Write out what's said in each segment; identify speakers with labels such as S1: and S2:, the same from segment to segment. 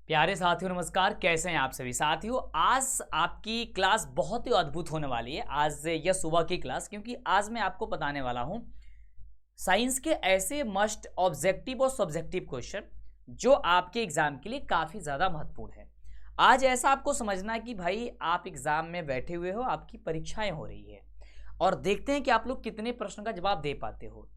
S1: प्यारे साथियों नमस्कार। कैसे हैं आप सभी साथियों। आज आपकी क्लास बहुत ही अद्भुत होने वाली है। आज यह सुबह की क्लास, क्योंकि आज मैं आपको बताने वाला हूं साइंस के ऐसे मस्ट ऑब्जेक्टिव और सब्जेक्टिव क्वेश्चन जो आपके एग्जाम के लिए काफ़ी ज़्यादा महत्वपूर्ण है। आज ऐसा आपको समझना है कि भाई आप एग्जाम में बैठे हुए हो, आपकी परीक्षाएं हो रही है और देखते हैं कि आप लोग कितने प्रश्न का जवाब दे पाते हो।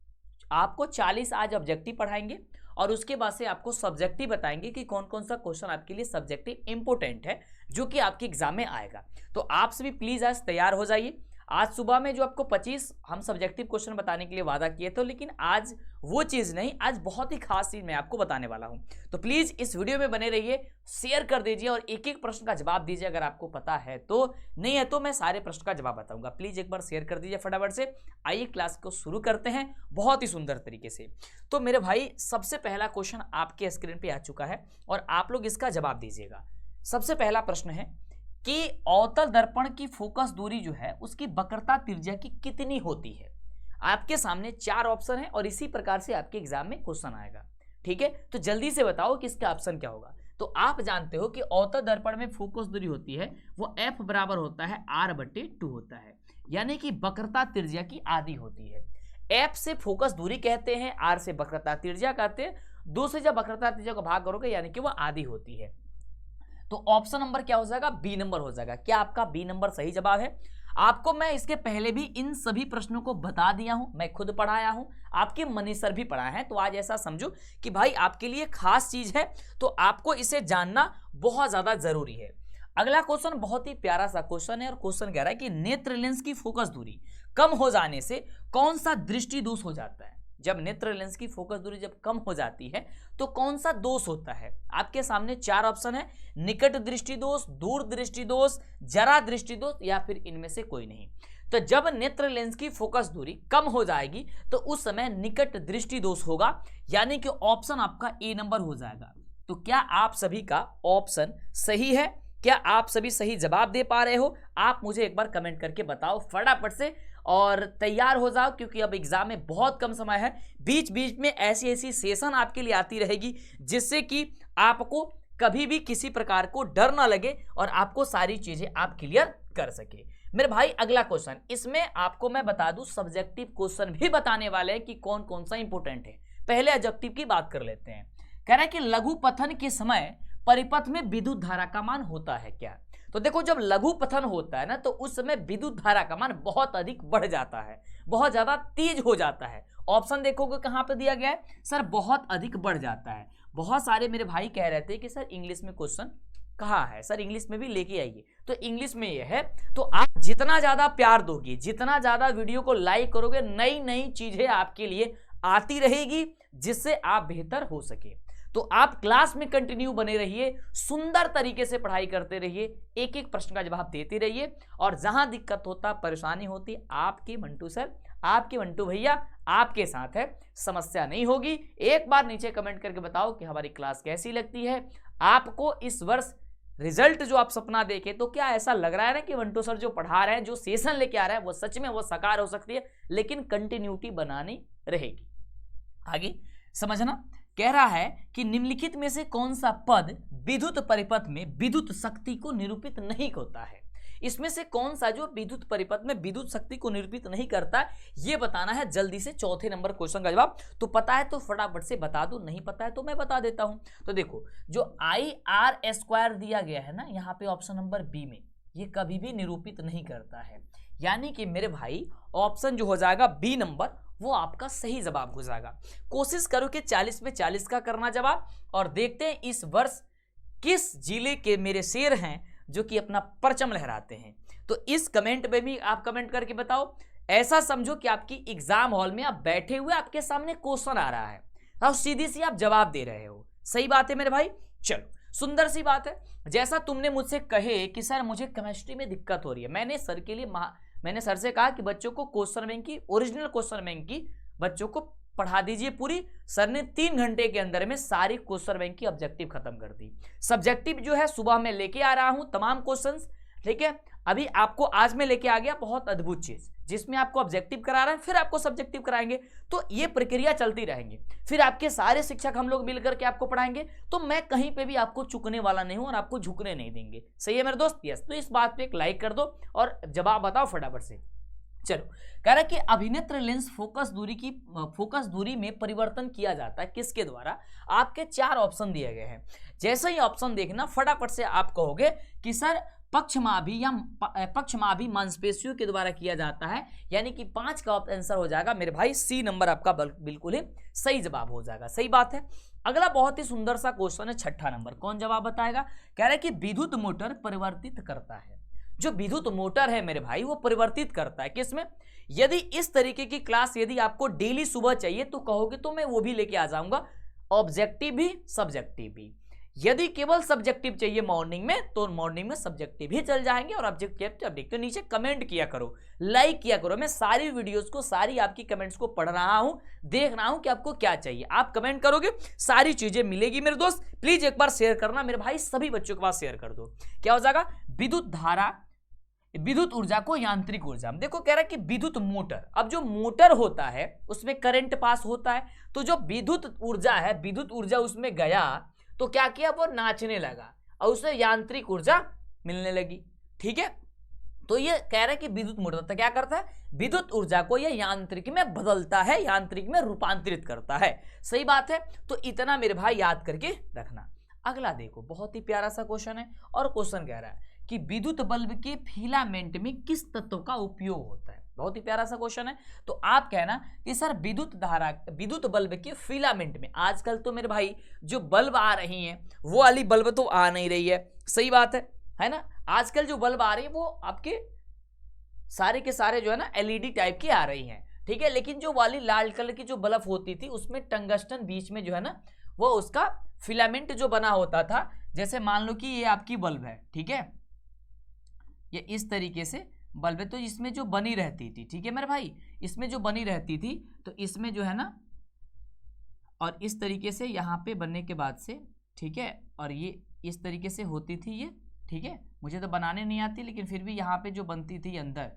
S1: आपको 40 आज ऑब्जेक्टिव पढ़ाएंगे और उसके बाद से आपको सब्जेक्टिव बताएंगे कि कौन कौन सा क्वेश्चन आपके लिए सब्जेक्टिव इंपोर्टेंट है जो कि आपके एग्जाम में आएगा। तो आप सभी प्लीज आज तैयार हो जाइए। आज सुबह में जो आपको 25 हम सब्जेक्टिव क्वेश्चन बताने के लिए वादा किए थे, लेकिन आज वो चीज़ नहीं, आज बहुत ही खास चीज़ मैं आपको बताने वाला हूं। तो प्लीज़ इस वीडियो में बने रहिए, शेयर कर दीजिए और एक एक प्रश्न का जवाब दीजिए अगर आपको पता है तो, नहीं है तो मैं सारे प्रश्न का जवाब बताऊंगा। प्लीज़ एक बार शेयर कर दीजिए फटाफट से। आइए क्लास को शुरू करते हैं बहुत ही सुंदर तरीके से। तो मेरे भाई सबसे पहला क्वेश्चन आपके स्क्रीन पर आ चुका है और आप लोग इसका जवाब दीजिएगा। सबसे पहला प्रश्न है कि अवतल दर्पण की फोकस दूरी जो है उसकी वक्रता त्रिज्या की कितनी होती है। आपके सामने 4 ऑप्शन है और इसी प्रकार से आपके एग्जाम में क्वेश्चन आएगा। ठीक है, तो जल्दी से बताओ कि इसका ऑप्शन क्या होगा। तो आप जानते हो कि अवतल दर्पण में फोकस दूरी होती है वो f बराबर होता है r/2 होता है, यानी कि वक्रता त्रिज्या की आधी होती है। f से फोकस दूरी कहते हैं, r से वक्रता त्रिज्या कहते हैं। 2 से जब वक्रता त्रिज्या को भाग करोगे यानी कि वो आधी होती है। तो ऑप्शन नंबर क्या हो जाएगा, बी नंबर हो जाएगा। क्या आपका बी नंबर सही जवाब है? आपको मैं इसके पहले भी इन सभी प्रश्नों को बता दिया हूं, मैं खुद पढ़ाया हूं, आपके मनीष सर भी पढ़ाए हैं। तो आज ऐसा समझो कि भाई आपके लिए खास चीज है, तो आपको इसे जानना बहुत ज्यादा जरूरी है। अगला क्वेश्चन बहुत ही प्यारा सा क्वेश्चन है और क्वेश्चन कह रहा है कि नेत्र लेंस की फोकस दूरी कम हो जाने से कौन सा दृष्टि दोष हो जाता है। जब नेत्र लेंस की फोकस दूरी जब कम हो जाती है तो कौन सा दोष होता है। आपके सामने 4 ऑप्शन है, निकट दृष्टि दोष, दूर दृष्टि दोष, जरा दृष्टि दोष या फिर इनमें से कोई नहीं। तो जब नेत्र लेंस की फोकस दूरी कम हो जाएगी तो उस समय निकट दृष्टि दोष होगा, यानी कि ऑप्शन आपका ए नंबर हो जाएगा। तो क्या आप सभी का ऑप्शन सही है? क्या आप सभी सही जवाब दे पा रहे हो? आप मुझे एक बार कमेंट करके बताओ फटाफट से और तैयार हो जाओ, क्योंकि अब एग्जाम में बहुत कम समय है। बीच बीच में ऐसी ऐसी सेशन आपके लिए आती रहेगी जिससे कि आपको कभी भी किसी प्रकार को डर ना लगे और आपको सारी चीजें आप क्लियर कर सके। मेरे भाई अगला क्वेश्चन, इसमें आपको मैं बता दूं सब्जेक्टिव क्वेश्चन भी बताने वाले हैं कि कौन कौन सा इंपोर्टेंट है। पहले ऑब्जेक्टिव की बात कर लेते हैं। कह रहा है कि लघु पथन के समय परिपथ में विद्युत धारा का मान होता है क्या। तो देखो, जब लघु पथन होता है ना तो उस समय विद्युत धारा का मान बहुत अधिक बढ़ जाता है, बहुत ज्यादा तेज हो जाता है। ऑप्शन देखोगे कहां पे दिया गया है, सर बहुत अधिक बढ़ जाता है। बहुत सारे मेरे भाई कह रहे थे कि सर इंग्लिश में क्वेश्चन कहाँ है, सर इंग्लिश में भी लेके आइए। तो इंग्लिश में यह है, तो आप जितना ज्यादा प्यार दोगे, जितना ज्यादा वीडियो को लाइक करोगे, नई नई चीजें आपके लिए आती रहेगी जिससे आप बेहतर हो सके। तो आप क्लास में कंटिन्यू बने रहिए, सुंदर तरीके से पढ़ाई करते रहिए, एक एक प्रश्न का जवाब देते रहिए और जहां दिक्कत होता, परेशानी होती, आपके मंटू सर, आपके मंटू भैया आपके साथ है, समस्या नहीं होगी। एक बार नीचे कमेंट करके बताओ कि हमारी क्लास कैसी लगती है। आपको इस वर्ष रिजल्ट जो आप सपना देखे तो क्या ऐसा लग रहा है ना कि मंटू सर जो पढ़ा रहे हैं, जो सेशन लेके आ रहे हैं, वो सच में वो साकार हो सकती है, लेकिन कंटिन्यूटी बनानी रहेगी। आगे समझना। कह रहा है कि निम्नलिखित में से कौन सा पद विद्युत परिपथ में विद्युत शक्ति को निरूपित नहीं होता है। इसमें से कौन सा जो विद्युत परिपथ में विद्युत शक्ति को निरूपित नहीं करता है, यह बताना है जल्दी से। चौथे नंबर क्वेश्चन का जवाब तो पता है तो फटाफट से बता दो, नहीं पता है तो मैं बता देता हूं। तो देखो, जो IR² दिया गया है ना यहाँ पे ऑप्शन नंबर बी में, ये कभी भी निरूपित नहीं करता है, यानी कि मेरे भाई ऑप्शन जो हो जाएगा बी नंबर वो आपका सही जवाब हो जाएगा। कोशिश करो कि 40 में 40 का करना जवाब, और देखते हैं इस वर्ष किस जिले के मेरे शेर हैं जो कि अपना परचम लहराते हैं। तो इस कमेंट में भी आप कमेंट करके बताओ। ऐसा समझो कि आपकी एग्जाम हॉल में आप बैठे हुए, आपके सामने क्वेश्चन आ रहा है और सीधी सी आप जवाब दे रहे हो। सही बात है मेरे भाई, चलो सुंदर सी बात है। जैसा तुमने मुझसे कहे कि सर मुझे केमिस्ट्री में दिक्कत हो रही है, मैंने सर से कहा कि बच्चों को क्वेश्चन बैंक की, ओरिजिनल क्वेश्चन बैंक की बच्चों को पढ़ा दीजिए पूरी। सर ने 3 घंटे के अंदर में सारी क्वेश्चन बैंक की ऑब्जेक्टिव खत्म कर दी। सब्जेक्टिव जो है सुबह में लेके आ रहा हूं तमाम क्वेश्चंस, ठीक है। अभी आपको आज में लेके आ गया बहुत अद्भुत चीज, जिसमें आपको ऑब्जेक्टिव करा रहा है, फिर आपको सब्जेक्टिव कराएंगे, तो ये प्रक्रिया चलती रहेंगी। फिर आपके सारे शिक्षक हम लोग मिलकर के आपको पढ़ाएंगे, तो मैं कहीं पे भी आपको चुकने वाला नहीं हूं और आपको झुकने नहीं देंगे। सही है मेरे दोस्त? यस। तो इस बात पे एक लाइक कर दो और जवाब बताओ फटाफट से। चलो, कह रहा है कि अभिनेत्र लेंस फोकस दूरी में परिवर्तन किया जाता है किसके द्वारा? आपके 4 ऑप्शन दिए गए हैं। जैसे ही ऑप्शन देखना फटाफट से आप कहोगे कि सर पक्षमाभि या पक्षमाभि मांसपेशियों के द्वारा किया जाता है, यानी कि 5 का आंसर हो जाएगा मेरे भाई सी नंबर आपका बिल्कुल ही सही जवाब हो जाएगा। सही बात है। अगला बहुत ही सुंदर सा क्वेश्चन है, 6ठा नंबर। कौन जवाब बताएगा? कह रहा है कि विद्युत मोटर परिवर्तित करता है। जो विद्युत मोटर है मेरे भाई वो परिवर्तित करता है किसमें? यदि इस तरीके की क्लास यदि आपको डेली सुबह चाहिए तो कहोगे तो मैं वो भी लेके आ जाऊंगा, ऑब्जेक्टिव भी सब्जेक्टिव भी। यदि केवल सब्जेक्टिव चाहिए मॉर्निंग में तो मॉर्निंग में सब्जेक्टिव भी चल जाएंगे और ऑब्जेक्टिव। तो नीचे कमेंट किया करो, लाइक किया करो। मैं सारी वीडियोस को, सारी आपकी कमेंट्स को पढ़ रहा हूं, देख रहा हूं कि आपको क्या चाहिए। आप कमेंट करोगे सारी चीजें मिलेगी मेरे दोस्त। प्लीज एक बार शेयर करना मेरे भाई, सभी बच्चों के पास शेयर कर दो। क्या हो जाएगा? विद्युत ऊर्जा को यांत्रिक ऊर्जा। देखो कह रहा है कि विद्युत मोटर, अब जो मोटर होता है उसमें करंट पास होता है, तो जो विद्युत ऊर्जा है, विद्युत ऊर्जा उसमें गया तो क्या किया? वो नाचने लगा और उसे यांत्रिक ऊर्जा मिलने लगी। ठीक है। तो ये कह रहा है कि विद्युत मोटर तो क्या करता है? विद्युत ऊर्जा को ये यांत्रिक में बदलता है, यांत्रिक में रूपांतरित करता है। सही बात है। तो इतना मेरे भाई याद करके रखना। अगला देखो, बहुत ही प्यारा सा क्वेश्चन है और क्वेश्चन कह रहा है कि विद्युत बल्ब के फिलामेंट में किस तत्व का उपयोग होता है? बहुत ही प्यारा सा क्वेश्चन है। तो आप कहना कि सर विद्युत बल्ब के फिलामेंट में, आजकल तो मेरे भाई जो बल्ब आ रही हैं वो वाली बल्ब तो आ नहीं रही है। सही बात है ना? आजकल जो बल्ब आ रही है वो आपके सारे के सारे जो है ना एलईडी टाइप की आ रही हैं। ठीक है। लेकिन जो वाली लाल कलर की जो बल्ब होती थी उसमें टंगस्टन बीच में जो है ना वो उसका फिलामेंट जो बना होता था। जैसे मान लो कि ये आपकी बल्ब है, ठीक है, ये इस तरीके से बल्ब है, तो इसमें जो बनी रहती थी, ठीक है मेरे भाई, इसमें जो बनी रहती थी तो इसमें जो है ना, और इस तरीके से यहाँ पे बनने के बाद से, ठीक है, और ये इस तरीके से होती थी ये। ठीक है। मुझे तो बनाने नहीं आती, लेकिन फिर भी यहाँ पे जो बनती थी अंदर,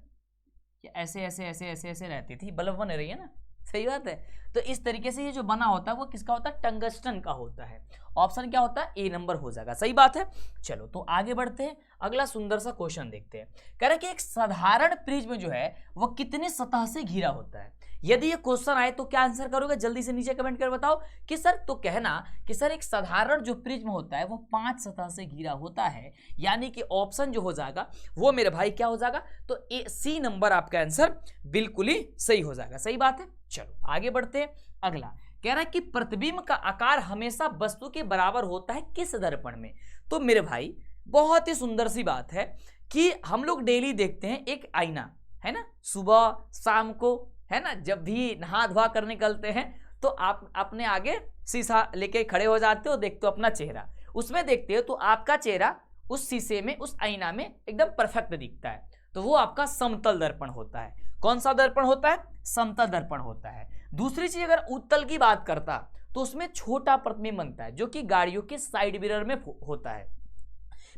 S1: ये ऐसे ऐसे ऐसे ऐसे ऐसे रहती थी, बल्ब बन रही है ना। सही बात है। तो इस तरीके से ये जो बना होता है वो किसका होता है? टंगस्टन का होता है। ऑप्शन क्या होता है? ए नंबर हो जाएगा। सही बात है। चलो तो आगे बढ़ते हैं, अगला सुंदर सा क्वेश्चन देखते हैं। कह रहा है कि एक साधारण प्रिज्म जो है वो कितनी सतह से घिरा होता है? यदि ये क्वेश्चन आए तो क्या आंसर करोगे? जल्दी से नीचे कमेंट कर बताओ कि सर, तो कहना कि सर एक साधारण जो प्रिज्म होता है वो 5 सतह से घिरा होता है, यानी कि ऑप्शन जो हो जाएगा वो मेरे भाई क्या हो जाएगा? तो ए सी नंबर आपका आंसर बिल्कुल ही सही हो जाएगा। सही बात है। चलो आगे बढ़ते हैं। अगला कह रहा है कि प्रतिबिंब का आकार हमेशा वस्तु के बराबर होता है किस दर्पण में? तो मेरे भाई बहुत ही सुंदर सी बात है कि हम लोग डेली देखते हैं एक आईना, है ना, सुबह शाम को, है ना, जब भी नहा धोआ कर निकलते हैं तो आप अपने आगे शीशा लेके खड़े हो जाते हो, देखते हो अपना चेहरा, उसमें देखते हो तो आपका चेहरा उस शीशे में, उस आईना में एकदम परफेक्ट दिखता है। तो वो आपका समतल दर्पण होता है। कौन सा दर्पण होता है? समतल दर्पण होता है। दूसरी चीज अगर उत्तल की बात करता तो उसमें छोटा प्रतिबिंब बनता है जो कि गाड़ियों के साइड मिरर में होता है।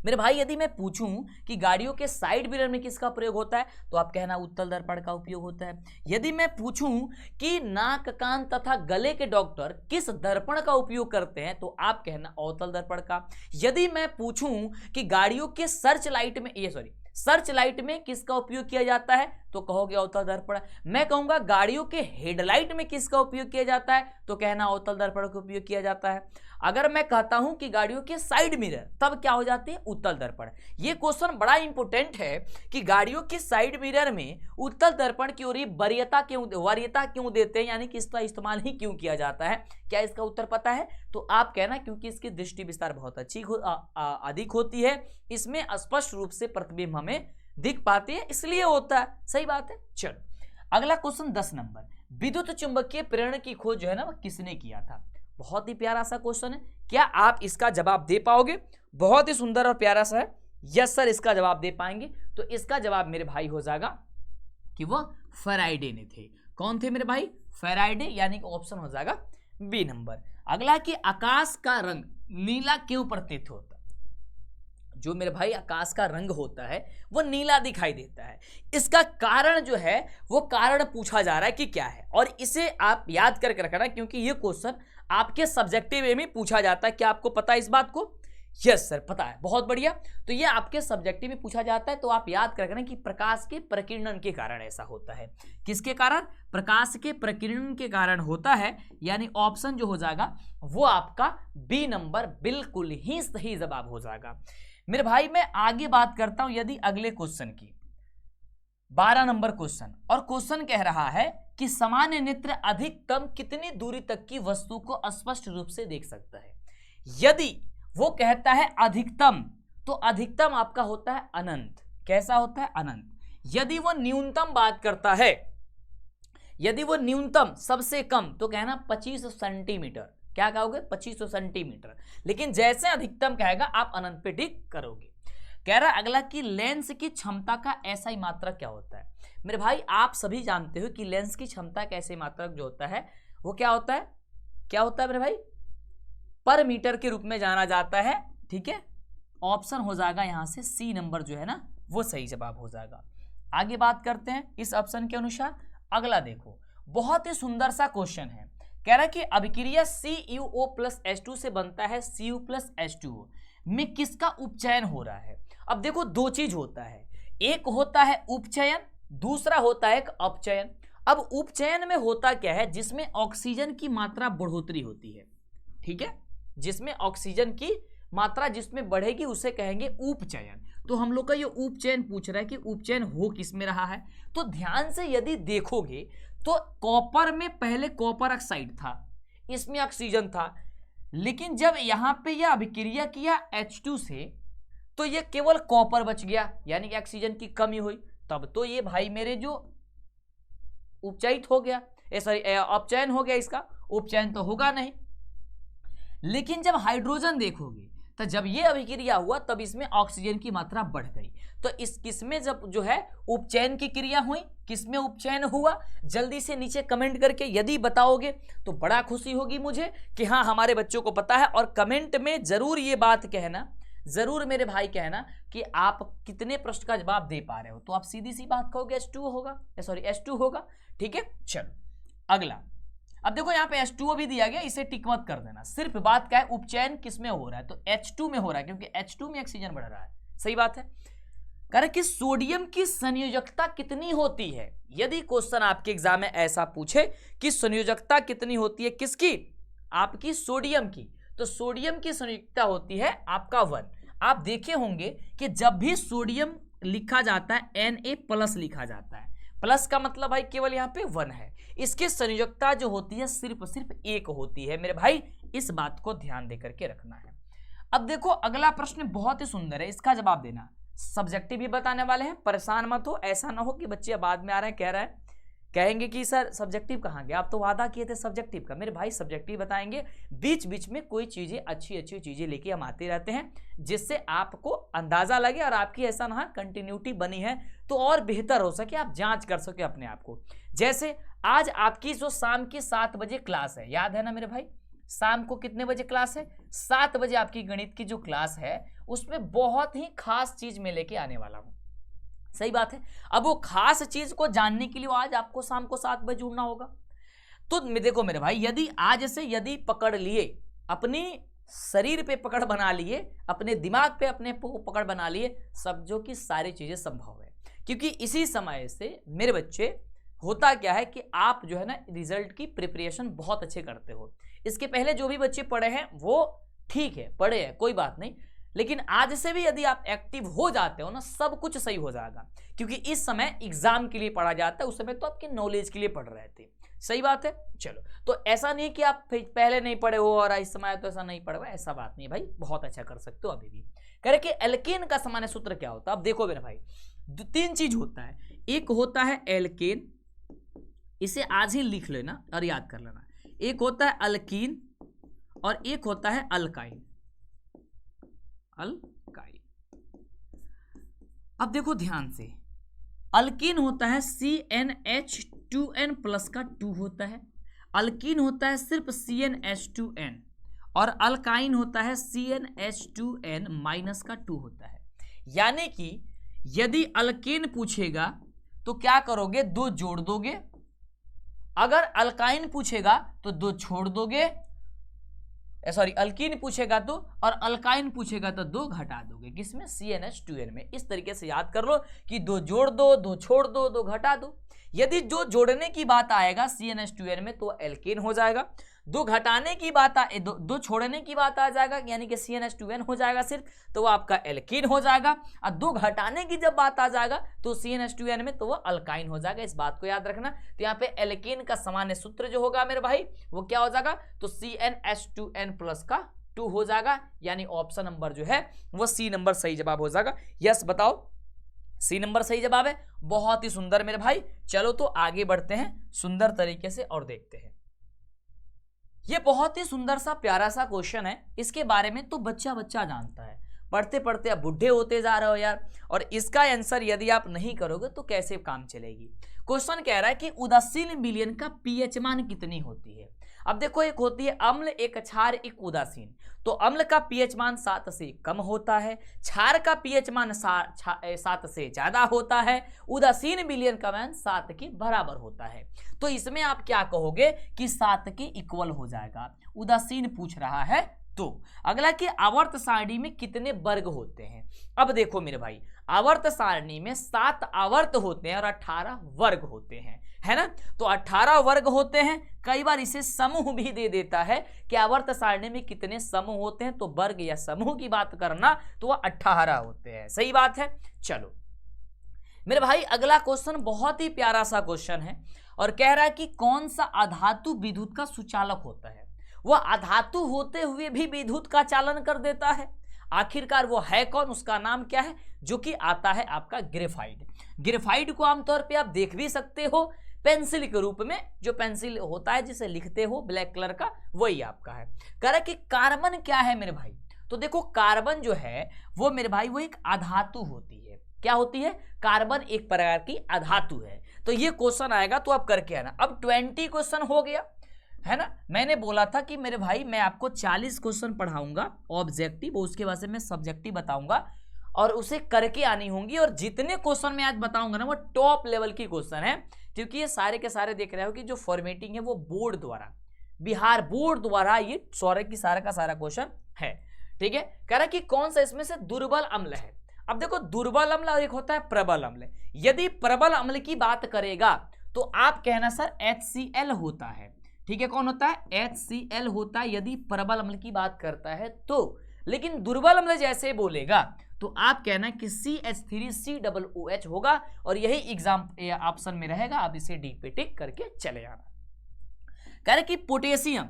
S1: मेरे भाई यदि मैं पूछूं कि गाड़ियों के साइड मिरर में किसका प्रयोग होता है तो आप कहना उत्तल दर्पण का उपयोग होता है। यदि मैं पूछूं कि नाक, कान तथा गले के डॉक्टर किस दर्पण का उपयोग करते हैं तो आप कहना अवतल दर्पण का। यदि मैं पूछूं कि गाड़ियों के सर्च लाइट में किसका उपयोग किया जाता है तो कहोगे अवतल दर्पण। मैं कहूंगा गाड़ियों के हेडलाइट में किसका उपयोग किया जाता है तो कहना अवतल दर्पण का उपयोग किया जाता है। अगर मैं कहता हूं कि गाड़ियों के साइड मिरर, तब क्या हो जाती है? उत्तल दर्पण। ये क्वेश्चन बड़ा इंपॉर्टेंट है कि गाड़ियों के साइड मिरर में उत्तल दर्पण की ओर वरीयता क्यों देते हैं, यानी कि इसका इस्तेमाल ही क्यों किया जाता है? क्या इसका उत्तर पता है? तो आप कहना क्योंकि इसकी दृष्टि विस्तार बहुत अधिक होती है, इसमें स्पष्ट रूप से प्रतिबिंब हमें दिख पाती है, इसलिए होता है। सही बात है। चलो अगला क्वेश्चन 10 नंबर, विद्युत चुंबकीय प्रेरण की खोज जो है ना वो किसने किया था? बहुत ही प्यारा सा क्वेश्चन है। क्या आप इसका जवाब दे पाओगे? बहुत ही सुंदर और प्यारा सा है। यस सर, इसका जवाब दे पाएंगे। तो इसका जवाब मेरे भाई हो जाएगा कि वह फैराडे ने थे। कौन थे मेरे भाई? फैराडे, यानी कि ऑप्शन हो जाएगा बी नंबर। अगला कि आकाश का रंग नीला क्यों प्रतीत होता? जो मेरे भाई आकाश का रंग होता है वो नीला दिखाई देता है। इसका कारण जो है वो कारण पूछा जा रहा है कि क्या है, और इसे आप याद करके रखना क्योंकि ये क्वेश्चन आपके सब्जेक्टिव में पूछा जाता है। क्या आपको पता है इस बात को? यस सर पता है, बहुत बढ़िया। तो ये आपके सब्जेक्टिव में पूछा जाता है, तो आप याद कर रखना कि प्रकाश के प्रकीर्णन के कारण ऐसा होता है। किसके कारण? प्रकाश के प्रकीर्णन के कारण होता है, यानी ऑप्शन जो हो जाएगा वो आपका बी नंबर बिल्कुल ही सही जवाब हो जाएगा। मेरे भाई मैं आगे बात करता हूं यदि अगले क्वेश्चन की, 12 नंबर क्वेश्चन, और क्वेश्चन कह रहा है कि सामान्य नेत्र अधिकतम कितनी दूरी तक की वस्तु को स्पष्ट रूप से देख सकता है। यदि वो कहता है अधिकतम, तो अधिकतम आपका होता है अनंत। कैसा होता है? अनंत। यदि वो न्यूनतम बात करता है, यदि वो न्यूनतम सबसे कम, तो कहना 25 सेंटीमीटर। क्या कहोगे? 25 सेंटीमीटर। लेकिन जैसे अधिकतम कहेगा आप अनंत पे टिक करोगे। कह रहा अगला कि लेंस की क्षमता का ऐसा ही मात्रक क्या होता है। मेरे भाई आप सभी जानते हो कि लेंस की क्षमता का ऐसे मात्रक जो होता है वो क्या होता है? क्या होता है मेरे भाई? पर मीटर के रूप में जाना जाता है। ठीक है, ऑप्शन हो जाएगा यहां से सी नंबर जो है ना वो सही जवाब हो जाएगा। आगे बात करते हैं इस ऑप्शन के अनुसार। अगला देखो, बहुत ही सुंदर सा क्वेश्चन है। कह रहा है कि अभिक्रिया CuO+H2 से बनता है Cu+H2O में किसका उपचयन हो रहा है। अब देखो दो चीज होता है, एक होता है उपचयन, दूसरा होता है एक अपचयन। अब उपचयन में होता क्या है? जिसमें ऑक्सीजन की मात्रा बढ़ोतरी होती है। ठीक है, जिसमें ऑक्सीजन की मात्रा जिसमें बढ़ेगी उसे कहेंगे उपचयन। तो हम लोग का ये उपचयन पूछ रहा है कि उपचयन हो किस में रहा है। तो ध्यान से यदि देखोगे तो कॉपर में पहले कॉपर ऑक्साइड था, इसमें ऑक्सीजन था, लेकिन जब यहां पे यह अभिक्रिया किया H2 से तो ये केवल कॉपर बच गया, यानी कि ऑक्सीजन की कमी हुई। तब तो ये भाई मेरे जो उपचयित हो गया, सॉरी अपचयन हो गया, इसका उपचयन तो होगा नहीं। लेकिन जब हाइड्रोजन देखोगे तो जब ये अभिक्रिया हुआ तब इसमें ऑक्सीजन की मात्रा बढ़ गई। तो इस किसमें जब जो है उपचयन की क्रिया हुई, किसमें उपचयन हुआ, जल्दी से नीचे कमेंट करके यदि बताओगे तो बड़ा खुशी होगी मुझे कि हाँ हमारे बच्चों को पता है। और कमेंट में जरूर ये बात कहना, जरूर मेरे भाई कहना कि आप कितने प्रश्न का जवाब दे पा रहे हो। तो आप सीधी सी बात कहोगे H2 होगा, सॉरी H2 होगा। ठीक है, चलो अगला। अब देखो यहाँ पे H2O भी दिया गया, इसे टिक मत कर देना। सिर्फ बात क्या है, उपचयन किसमें हो रहा है? तो H2 में हो रहा है, क्योंकि H2 में ऑक्सीजन बढ़ रहा है। सही बात है। कह रहे कि सोडियम की संयोजकता कितनी होती है। यदि क्वेश्चन आपके एग्जाम में ऐसा पूछे कि संयोजकता कितनी होती है किसकी? आपकी सोडियम की। तो सोडियम की संयोजकता होती है आपका 1। आप देखे होंगे कि जब भी सोडियम लिखा जाता है Na+ लिखा जाता है, प्लस का मतलब भाई केवल यहाँ पे 1 है। इसकी संयोजकता जो होती है सिर्फ 1 होती है। मेरे भाई इस बात को ध्यान दे करके रखना है। अब देखो अगला प्रश्न बहुत ही सुंदर है, इसका जवाब देना। सब्जेक्टिव भी बताने वाले हैं, परेशान मत हो। ऐसा ना हो कि बच्चे बाद में आ रहे हैं कह रहे हैं, कहेंगे कि सर सब्जेक्टिव कहाँ गया, आप तो वादा किए थे सब्जेक्टिव का। मेरे भाई सब्जेक्टिव बताएंगे, बीच बीच में कोई चीज़ें अच्छी अच्छी चीज़ें लेके हम आते रहते हैं जिससे आपको अंदाज़ा लगे और आपकी ऐसा ना कंटिन्यूटी बनी है तो और बेहतर हो सके, आप जांच कर सके अपने आप को। जैसे आज आपकी जो शाम की 7 बजे क्लास है, याद है ना मेरे भाई? शाम को कितने बजे क्लास है? 7 बजे आपकी गणित की जो क्लास है उसमें बहुत ही खास चीज़ मैं लेके आने वाला हूँ। सही बात है। अब वो खास चीज को जानने के लिए आज आपको शाम को 7 बजे जुड़ना होगा। तो देखो मेरे भाई, यदि आज से यदि पकड़ लिए, अपनी शरीर पे पकड़ बना लिए, अपने दिमाग पे अपने पकड़ बना लिए, समझो कि सारी चीजें संभव है। क्योंकि इसी समय से मेरे बच्चे होता क्या है कि आप जो है ना रिजल्ट की प्रिपरेशन बहुत अच्छे करते हो। इसके पहले जो भी बच्चे पढ़े हैं वो ठीक है, पढ़े हैं, कोई बात नहीं, लेकिन आज से भी यदि आप एक्टिव हो जाते हो ना सब कुछ सही हो जाएगा। क्योंकि इस समय एग्जाम के लिए पढ़ा जाता है, उस समय तो आपके नॉलेज के लिए पढ़ रहे थे। सही बात है। चलो, तो ऐसा नहीं कि आप पहले नहीं पढ़े हो और इस समय तो ऐसा नहीं पढ़े हो, ऐसा बात नहीं भाई, बहुत अच्छा कर सकते हो अभी भी। कह रहे कि एल्केन का सामान्य सूत्र क्या होता है। अब देखो मेरे भाई, 3 चीज होता है। एक होता है एल्केन, इसे आज ही लिख लेना और याद कर लेना। एक होता है अल्कीन और एक होता है अल्काइन। अब देखो ध्यान से, अल्कीन होता है CnH2n+ का 2 होता है। अल्कीन होता है सिर्फ CnH2n और अल्काइन होता है CnH2n माइनस का 2 होता है। यानी कि यदि अल्केन पूछेगा तो क्या करोगे, 2 जोड़ दोगे, अगर अल्काइन पूछेगा तो 2 छोड़ दोगे, सॉरी अल्कीन पूछेगा तो, और अल्काइन पूछेगा तो 2 घटा दोगे, किसमें, CnH2n में। इस तरीके से याद कर लो कि 2 जोड़ दो, 2 छोड़ दो, 2 घटा दो। यदि जो जोड़ने की बात आएगा CnH2n में तो एल्केन हो जाएगा, 2 घटाने की बात दो छोड़ने की बात आ जाएगा यानी कि CnH2n हो जाएगा सिर्फ, तो वो आपका एल्कीन हो जाएगा। और 2 घटाने की जब बात आ जाएगा तो CnH2n में तो वो अल्काइन हो जाएगा। इस बात को याद रखना। तो यहाँ पे एल्केन का सामान्य सूत्र जो होगा मेरे भाई वो क्या हो जाएगा, तो CnH2n प्लस का 2 हो जाएगा, यानी ऑप्शन नंबर जो है वो C नंबर सही जवाब हो जाएगा। यस बताओ, C नंबर सही जवाब है। बहुत ही सुंदर मेरे भाई। चलो तो आगे बढ़ते हैं सुंदर तरीके से और देखते हैं। ये बहुत ही सुंदर सा प्यारा सा क्वेश्चन है, इसके बारे में तो बच्चा बच्चा जानता है, पढ़ते पढ़ते आप बुढ़े होते जा रहे हो यार, और इसका आंसर यदि आप नहीं करोगे तो कैसे काम चलेगी। क्वेश्चन कह रहा है कि उदासीन विलयन का पीएच मान कितनी होती है। अब देखो, एक होती है अम्ल, एक क्षार, एक उदासीन। तो अम्ल का पीएच मान 7 से कम होता है, क्षार का पीएच मान 7 से ज्यादा होता है, उदासीन विलयन का मान 7 के बराबर होता है। तो इसमें आप क्या कहोगे कि 7 के इक्वल हो जाएगा, उदासीन पूछ रहा है। तो अगला कि आवर्त सारणी में कितने वर्ग होते हैं। अब देखो मेरे भाई, आवर्त सारणी में 7 आवर्त होते हैं और 18 वर्ग होते हैं, है ना। तो 18 वर्ग होते हैं, कई बार इसे समूह भी दे देता है कि आवर्त सारणी में कितने समूह होते हैं, तो वर्ग या समूह की बात करना तो वह 18 होते हैं। सही बात है। चलो मेरे भाई, अगला क्वेश्चन बहुत ही प्यारा सा क्वेश्चन है और कह रहा है कि कौन सा अधातु विद्युत का सुचालक होता है। वह अधातु होते हुए भी विद्युत का चालन कर देता है। आखिरकार वो है कौन, उसका नाम क्या है, जो कि आता है आपका ग्रेफाइट। ग्रेफाइट को आमतौर पे आप देख भी सकते हो पेंसिल के रूप में, जो पेंसिल होता है जिसे लिखते हो ब्लैक कलर का, वही आपका है। कह रहा है कि कार्बन क्या है मेरे भाई। तो देखो, कार्बन जो है वो मेरे भाई वो एक अधातु होती है। क्या होती है, कार्बन एक प्रकार की अधातु है। तो ये क्वेश्चन आएगा तो आप करके आना। अब 20 क्वेश्चन हो गया है ना। मैंने बोला था कि मेरे भाई मैं आपको 40 क्वेश्चन पढ़ाऊंगा ऑब्जेक्टिव, उसके बाद से मैं सब्जेक्टिव बताऊंगा और उसे करके आनी होंगी। और जितने क्वेश्चन मैं आज बताऊंगा ना वो टॉप लेवल की क्वेश्चन है, क्योंकि ये सारे के सारे देख रहे हो कि जो फॉर्मेटिंग है वो बोर्ड द्वारा, बिहार बोर्ड द्वारा ये सारे की सारा का सारा क्वेश्चन है। ठीक है। कह रहा कि कौन सा इसमें से दुर्बल अम्ल है। अब देखो, दुर्बल अम्ल और एक होता है प्रबल अम्ल। यदि प्रबल अम्ल की बात करेगा तो आप कहना सर HCl होता है। ठीक है, कौन होता है, HCl होता है यदि प्रबल अम्ल की बात करता है तो। लेकिन दुर्बल अम्ल जैसे बोलेगा तो आप कहना कि CH3COOH होगा, और यही एग्जाम ऑप्शन में रहेगा। आप इसे डी पे टिक करके चले आना। कह रहे कि पोटेशियम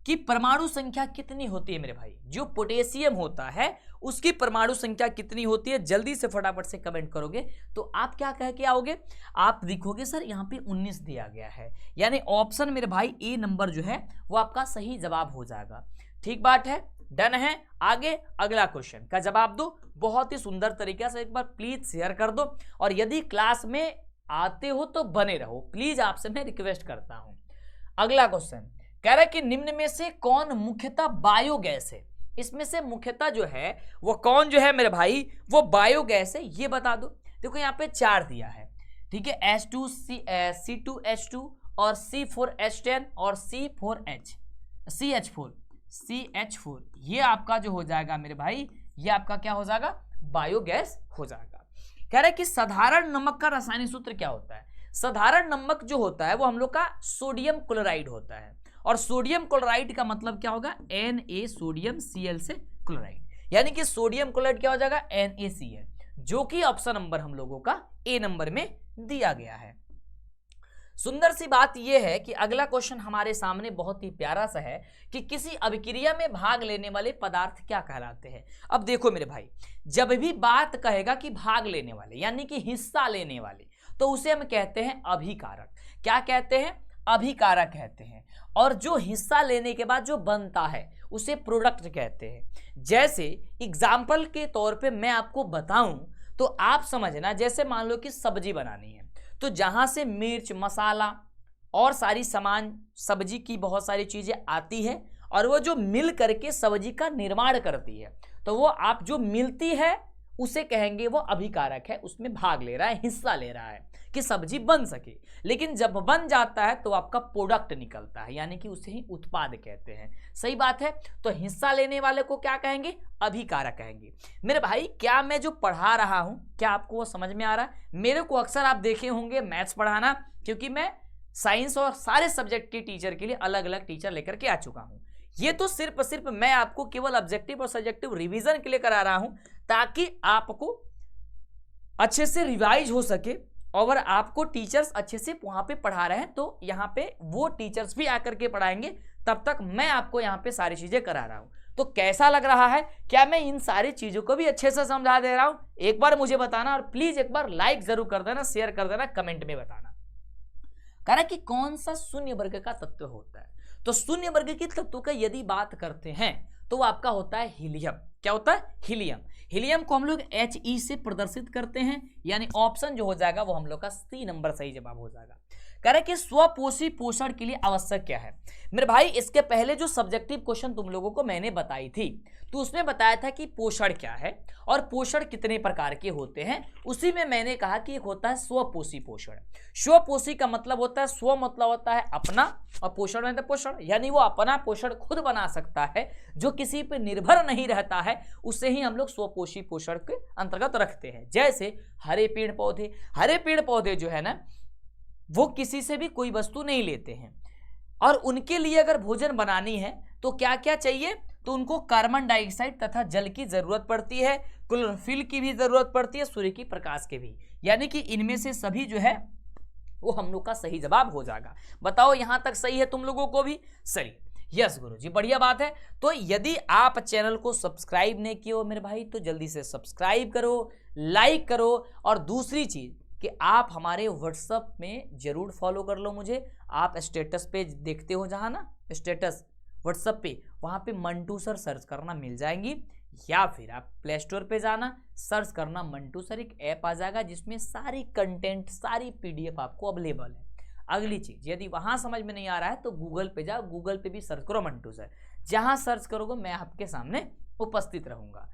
S1: की परमाणु संख्या कितनी होती है मेरे भाई। जो पोटेशियम होता है उसकी परमाणु संख्या कितनी होती है, जल्दी से फटाफट से कमेंट करोगे तो आप क्या कह के आओगे। आप लिखोगे सर यहाँ पे 19 दिया गया है, यानी ऑप्शन मेरे भाई ए नंबर जो है वो आपका सही जवाब हो जाएगा। ठीक बात है, डन है। आगे अगला क्वेश्चन का जवाब दो बहुत ही सुंदर तरीके से। एक बार प्लीज शेयर कर दो, और यदि क्लास में आते हो तो बने रहो, प्लीज आपसे मैं रिक्वेस्ट करता हूं। अगला क्वेश्चन कह रहा है कि निम्न में से कौन मुख्यतः बायोगैस है। इसमें से मुख्यतः जो है वो कौन जो है मेरे भाई वो बायोगैस है, ये बता दो। देखो यहाँ पे 4 दिया है। ठीक है, C2H2 और C4H10 और CH4, ये आपका जो हो जाएगा मेरे भाई, ये आपका क्या हो जाएगा, बायोगैस हो जाएगा। कह रहा है कि साधारण नमक का रासायनिक सूत्र क्या होता है। साधारण नमक जो होता है वो हम लोग का सोडियम क्लोराइड होता है, और सोडियम क्लोराइड का मतलब क्या होगा, Na सोडियम Cl से क्लोराइड, यानी कि सोडियम क्लोराइड क्या हो जाएगा, NaCl, जो कि ऑप्शन नंबर हम लोगों का ए नंबर में दिया गया है। सुंदर सी बात यह है कि अगला क्वेश्चन हमारे सामने बहुत ही प्यारा सा है कि किसी अभिक्रिया में भाग लेने वाले पदार्थ क्या कहलाते हैं। अब देखो मेरे भाई, जब भी बात कहेगा कि भाग लेने वाले यानी कि हिस्सा लेने वाले, तो उसे हम कहते हैं अभिकारक। क्या कहते हैं, अभिकारक कहते हैं। और जो हिस्सा लेने के बाद जो बनता है उसे प्रोडक्ट कहते हैं। जैसे एग्जाम्पल के तौर पे मैं आपको बताऊं तो आप समझना, जैसे मान लो कि सब्जी बनानी है, तो जहां से मिर्च मसाला और सारी सामान सब्जी की बहुत सारी चीजें आती है, और वो जो मिल करके सब्जी का निर्माण करती है, तो वो आप जो मिलती है उसे कहेंगे वो अभिकारक है, उसमें भाग ले रहा है, हिस्सा ले रहा है कि सब्जी बन सके। लेकिन जब बन जाता है तो आपका प्रोडक्ट निकलता है, यानी कि उसे ही उत्पाद कहते हैं। सही बात है। तो हिस्सा लेने वाले को क्या कहेंगे? अभिकारक कहेंगे। मेरे भाई क्या मैं जो पढ़ा रहा हूं क्या आपको वो समझ में आ रहा है? मेरे को अक्सर आप देखे होंगे मैथ्स पढ़ाना, क्योंकि मैं साइंस और सारे सब्जेक्ट के टीचर के लिए अलग अलग टीचर लेकर के आ चुका हूं। ये तो सिर्फ मैं आपको केवल ऑब्जेक्टिव और सब्जेक्टिव रिवीजन के लिए करा रहा हूं, ताकि आपको अच्छे से रिवाइज हो सके। और आपको टीचर्स अच्छे से वहां पे पढ़ा रहे हैं तो यहाँ पे वो टीचर्स भी आकर के पढ़ाएंगे, तब तक मैं आपको यहाँ पे सारी चीजें करा रहा हूं। तो कैसा लग रहा है? क्या मैं इन सारी चीजों को भी अच्छे से समझा दे रहा हूं? एक बार मुझे बताना, और प्लीज एक बार लाइक जरूर कर देना, शेयर कर देना, कमेंट में बताना। कह कि कौन सा शून्य वर्ग का तत्व होता है? तो शून्य वर्ग के तत्व का यदि बात करते हैं तो आपका होता है हीलियम। क्या होता है? हीलियम। हीलियम को हम लोग He से प्रदर्शित करते हैं, यानी ऑप्शन जो हो जाएगा वो हम लोग का C नंबर सही जवाब हो जाएगा। कह रहे कि स्वपोषी पोषण के लिए आवश्यक क्या है? मेरे भाई इसके पहले जो सब्जेक्टिव क्वेश्चन तुम लोगों को मैंने बताई थी, तो उसमें बताया था कि पोषण क्या है और पोषण कितने प्रकार के होते हैं। उसी में मैंने कहा कि एक होता है स्वपोषी पोषण। स्वपोषी का मतलब होता है, स्व मतलब होता है अपना, और पोषण मतलब पोषण, यानी वो अपना पोषण खुद बना सकता है, जो किसी पे निर्भर नहीं रहता है, उसे ही हम लोग स्वपोषी पोषण के अंतर्गत रखते हैं। जैसे हरे पेड़ पौधे, हरे पेड़ पौधे जो है ना, वो किसी से भी कोई वस्तु नहीं लेते हैं, और उनके लिए अगर भोजन बनानी है तो क्या क्या चाहिए? तो उनको कार्बन डाइऑक्साइड तथा जल की जरूरत पड़ती है, क्लोरोफिल की भी जरूरत पड़ती है, सूर्य की प्रकाश के भी, यानी कि इनमें से सभी जो है वो हम लोग का सही जवाब हो जाएगा। बताओ यहां तक सही है तुम लोगों को भी? सही, यस गुरु जी, बढ़िया बात है। तो यदि आप चैनल को सब्सक्राइब नहीं किए हो मेरे भाई, तो जल्दी से सब्सक्राइब करो, लाइक करो, और दूसरी चीज कि आप हमारे व्हाट्सएप में जरूर फॉलो कर लो मुझे। आप स्टेटस पे देखते हो जहां ना, स्टेटस व्हाट्सएप पे, वहां पे मंटू सर सर्च करना मिल जाएंगी, या फिर आप प्ले स्टोर पे जाना, सर्च करना मंटू सर, एक ऐप आ जाएगा जिसमें सारी कंटेंट, सारी PDF आपको अवेलेबल है। अगली चीज, यदि वहां समझ में नहीं आ रहा है तो गूगल पे जाओ, गूगल पे भी सर्च करो मंटू सर, जहां सर्च करोगे मैं आपके सामने उपस्थित रहूंगा।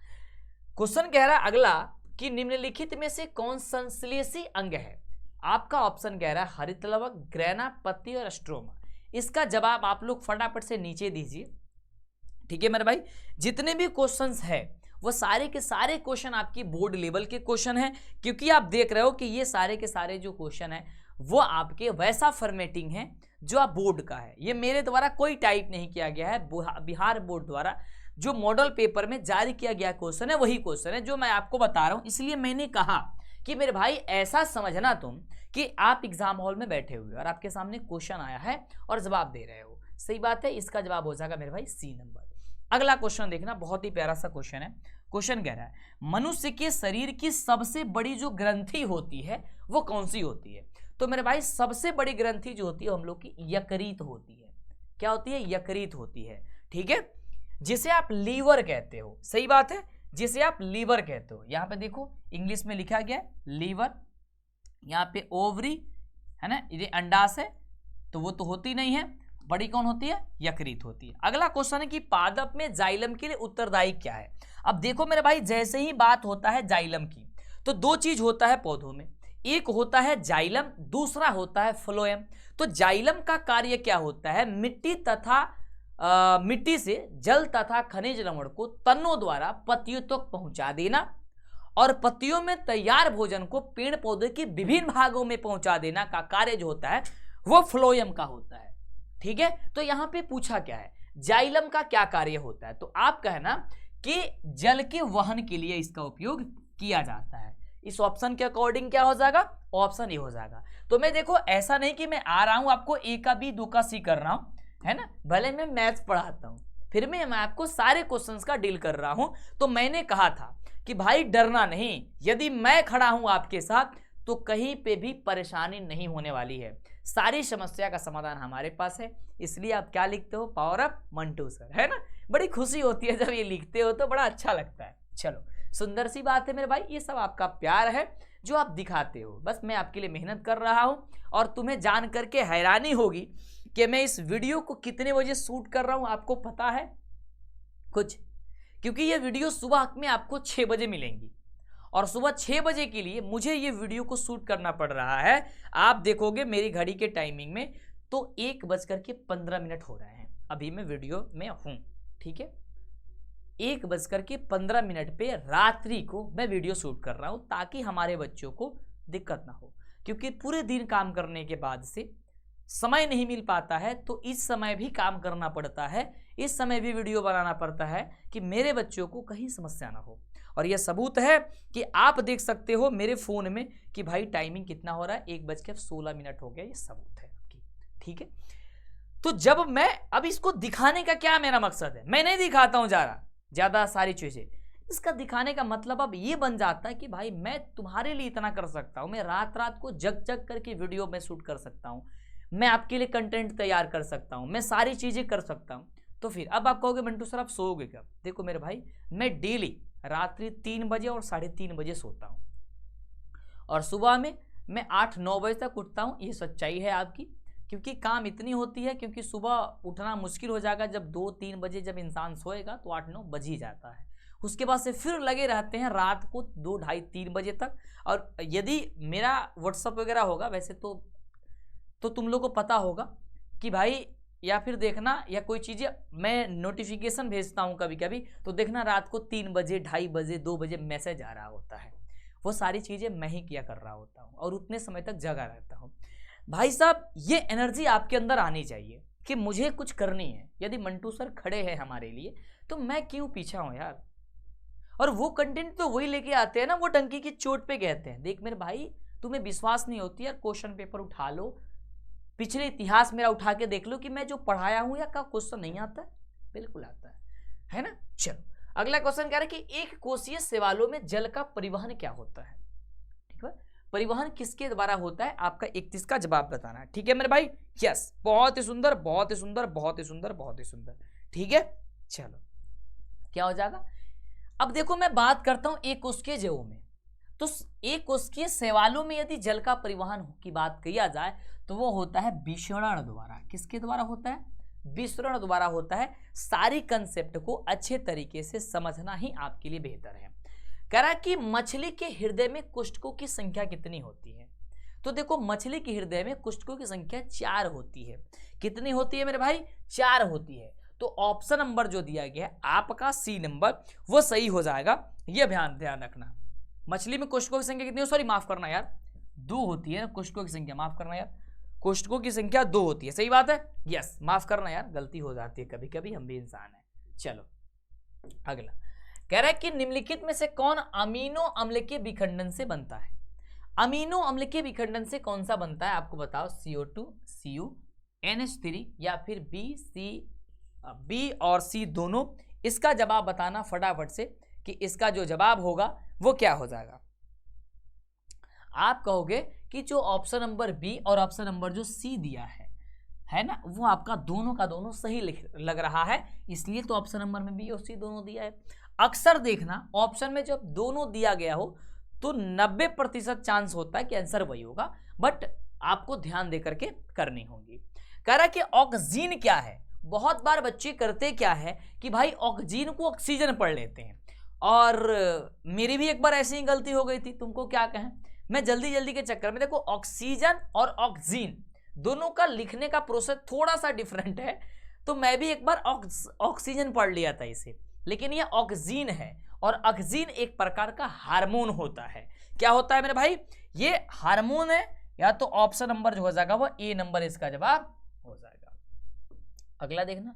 S1: क्वेश्चन कह रहा है अगला कि निम्नलिखित में से कौन संश्लेषी अंग है? आपका ऑप्शन कह रहा है हरित लवक, ग्रेना, पत्ती और स्ट्रोमा। इसका जवाब आप लोग फटाफट से नीचे दीजिए, ठीक है मेरे भाई। जितने भी क्वेश्चंस है वो सारे के सारे क्वेश्चन आपकी बोर्ड लेवल के क्वेश्चन हैं, क्योंकि आप देख रहे हो कि ये सारे के सारे जो क्वेश्चन है वो आपके वैसा फॉर्मेटिंग है जो आप बोर्ड का है। ये मेरे द्वारा कोई टाइप नहीं किया गया है, बिहार बोर्ड द्वारा जो मॉडल पेपर में जारी किया गया क्वेश्चन है वही क्वेश्चन है जो मैं आपको बता रहा हूं। इसलिए मैंने कहा कि मेरे भाई ऐसा समझना तुम कि आप एग्जाम हॉल में बैठे हुए और आपके सामने क्वेश्चन आया है और जवाब दे रहे हो। सही बात है, इसका जवाब हो जाएगा मेरे भाई C नंबर। अगला क्वेश्चन देखना, बहुत ही प्यारा सा क्वेश्चन है। क्वेश्चन कह रहा है मनुष्य के शरीर की सबसे बड़ी जो ग्रंथि होती है वो कौन सी होती है? तो मेरे भाई सबसे बड़ी ग्रंथि जो होती है हम लोग की यकृत होती है। क्या होती है? यकृत होती है, ठीक है, जिसे आप लीवर कहते हो। सही बात है, जिसे आप लीवर कहते हो। यहाँ पे देखो इंग्लिश में लिखा गया है लीवर, यहाँ पे ओवरी है ना, ये अंडाशय, तो वो तो होती नहीं है। बड़ी कौन होती है? यकृत होती है। अगला क्वेश्चन है कि पादप में जाइलम के लिए उत्तरदायी क्या है? अब देखो मेरे भाई, जैसे ही बात होता है जाइलम की, तो दो चीज होता है पौधों में, एक होता है जाइलम, दूसरा होता है फ्लोएम। तो जाइलम का कार्य क्या होता है? मिट्टी तथा मिट्टी से जल तथा खनिज लवण को तनों द्वारा पत्तियों तक पहुंचा देना, और पत्तियों में तैयार भोजन को पेड़ पौधे के विभिन्न भागों में पहुंचा देना का कार्य जो होता है वो फ्लोएम का होता है। ठीक है, तो यहां पे पूछा क्या है, जाइलम का क्या कार्य होता है? तो आप कहना कि जल के वहन के लिए इसका उपयोग किया जाता है। इस ऑप्शन के अकॉर्डिंग क्या हो जाएगा? ऑप्शन ए हो जाएगा। तो मैं देखो ऐसा नहीं कि मैं आ रहा हूं आपको ए का बी दो का सी कर रहा हूं, है ना, भले मैं मैथ्स पढ़ाता हूं फिर मैं आपको सारे क्वेश्चंस का डील कर रहा हूं। तो मैंने कहा था कि भाई डरना नहीं, यदि मैं खड़ा हूं आपके साथ तो कहीं पे भी परेशानी नहीं होने वाली है, सारी समस्या का समाधान हमारे पास है। इसलिए आप क्या लिखते हो? पावर ऑफ मंटू सर, है ना। बड़ी खुशी होती है जब ये लिखते हो तो बड़ा अच्छा लगता है। चलो सुंदर सी बात है मेरे भाई, ये सब आपका प्यार है जो आप दिखाते हो। बस मैं आपके लिए मेहनत कर रहा हूं और तुम्हें जान करके हैरानी होगी कि मैं इस वीडियो को कितने बजे शूट कर रहा हूं, आपको पता है कुछ? क्योंकि ये वीडियो सुबह में आपको 6 बजे मिलेंगी और सुबह 6 बजे के लिए मुझे ये वीडियो को शूट करना पड़ रहा है। आप देखोगे मेरी घड़ी के टाइमिंग में तो 1:15 हो रहे हैं, अभी मैं वीडियो में हूं, ठीक है। 1:15 पे रात्रि को मैं वीडियो शूट कर रहा हूं ताकि हमारे बच्चों को दिक्कत ना हो, क्योंकि पूरे दिन काम करने के बाद से समय नहीं मिल पाता है, तो इस समय भी काम करना पड़ता है, इस समय भी वीडियो बनाना पड़ता है कि मेरे बच्चों को कहीं समस्या ना हो। और यह सबूत है कि आप देख सकते हो मेरे फोन में कि भाई टाइमिंग कितना हो रहा है, 1:16 हो गया, ये सबूत है आपकी, ठीक है। तो जब मैं अब इसको दिखाने का क्या मेरा मकसद है, मैं नहीं दिखाता हूं ज्यादा सारी चीजें, इसका दिखाने का मतलब अब ये बन जाता है कि भाई मैं तुम्हारे लिए इतना कर सकता हूं, मैं रात रात को जग जग करके वीडियो में शूट कर सकता हूं, मैं आपके लिए कंटेंट तैयार कर सकता हूं, मैं सारी चीजें कर सकता हूं। तो फिर अब आप कहोगे मंटू सर आप सोओगे कब? देखो मेरे भाई, मैं डेली रात्रि 3 बजे और 3:30 बजे सोता हूं और सुबह में मैं 8-9 बजे तक उठता हूं। ये सच्चाई है आपकी, क्योंकि काम इतनी होती है, क्योंकि सुबह उठना मुश्किल हो जाएगा, जब 2-3 बजे जब इंसान सोएगा तो 8-9 बज ही जाता है। उसके बाद से फिर लगे रहते हैं रात को 2, ढाई 3 बजे तक। और यदि मेरा व्हाट्सअप वगैरह होगा, वैसे तो तुम लोग को पता होगा कि भाई, या फिर देखना या कोई चीज़ें मैं नोटिफिकेशन भेजता हूँ कभी कभी, तो देखना रात को 3 बजे, 2:30 बजे, 2 बजे मैसेज आ रहा होता है। वो सारी चीज़ें मैं ही किया कर रहा होता हूँ और उतने समय तक जगा रहता हूँ। भाई साहब, ये एनर्जी आपके अंदर आनी चाहिए कि मुझे कुछ करनी है। यदि मंटू सर खड़े हैं हमारे लिए तो मैं क्यों पीछा हूँ यार। और वो कंटेंट तो वही लेके आते हैं ना, वो टंकी की चोट पे कहते हैं। देख मेरे भाई, तुम्हें विश्वास नहीं होती यार, क्वेश्चन पेपर उठा लो, पिछले इतिहास मेरा उठा के देख लो कि मैं जो पढ़ाया हूं या का क्वेश्चन नहीं आता है, बिल्कुल आता है ना। चलो अगला क्वेश्चन कह रहा है कि एक कोशीय सवालों में जल का परिवहन क्या होता है, ठीक है। परिवहन किसके द्वारा होता है, आपका 31 का जवाब बताना है, ठीक है मेरे भाई। यस, बहुत ही सुंदर, बहुत ही सुंदर, बहुत ही सुंदर, बहुत ही सुंदर, ठीक है। चलो क्या हो जाएगा, अब देखो मैं बात करता हूं एक कोशिकीय जवों में, तो एक कोशिकीय सवालों में यदि जल का परिवहन की बात किया जाए तो वो होता है विसरण द्वारा। किसके द्वारा होता है? विसरण द्वारा होता है। सारी कंसेप्ट को अच्छे तरीके से समझना ही आपके लिए बेहतर है। कह रहा है कि मछली के हृदय में कोष्ठकों की संख्या कितनी होती है? तो देखो मछली के हृदय में कोष्ठकों की संख्या 4 होती है। कितनी होती है मेरे भाई? 4 होती है। तो ऑप्शन नंबर जो दिया गया है आपका सी नंबर, वो सही हो जाएगा। यह ध्यान रखना। मछली में कोष्ठकों की संख्या कितनी हो, सॉरी माफ करना यार, 2 होती है कोष्ठकों की संख्या, माफ करना यार, कोष्ठकों की संख्या 2 होती है। सही बात है, यस, माफ करना यार, गलती हो जाती है कभी कभी, हम भी इंसान हैं। चलो अगला कह रहा है कि निम्नलिखित में से कौन अमीनो अम्ल के विखंडन से बनता है? अमीनो अम्ल के विखंडन से कौन सा बनता है आपको बताओ? CO2, Cu, NH3 या फिर B और C दोनों। इसका जवाब बताना फटाफट से कि इसका जो जवाब होगा वो क्या हो जाएगा। आप कहोगे कि जो ऑप्शन नंबर बी और ऑप्शन नंबर जो सी दिया है ना, वो आपका दोनों का दोनों सही लग रहा है, इसलिए तो ऑप्शन नंबर में बी और सी दोनों दिया है। अक्सर देखना ऑप्शन में जब दोनों दिया गया हो तो 90% चांस होता है कि आंसर वही होगा, बट आपको ध्यान दे करके करनी होगी। कह रहा है कि ऑक्सीजन क्या है? बहुत बार बच्चे करते क्या है कि भाई ऑक्सीजन को ऑक्सीजन पढ़ लेते हैं, और मेरी भी एक बार ऐसी ही गलती हो गई थी। तुमको क्या कहें, मैं जल्दी के चक्कर में, देखो ऑक्सीजन और ऑक्सीजन दोनों का लिखने का प्रोसेस थोड़ा सा डिफरेंट है, तो मैं भी एक बार ऑक्सीजन पढ़ लिया था इसे, लेकिन ये ऑक्सीजन है। और ऑक्सीजन एक प्रकार का हार्मोन होता है। क्या होता है मेरे भाई? ये हार्मोन है। या तो ऑप्शन नंबर जो हो जाएगा वो ए नंबर इसका जवाब हो जाएगा। अगला देखना,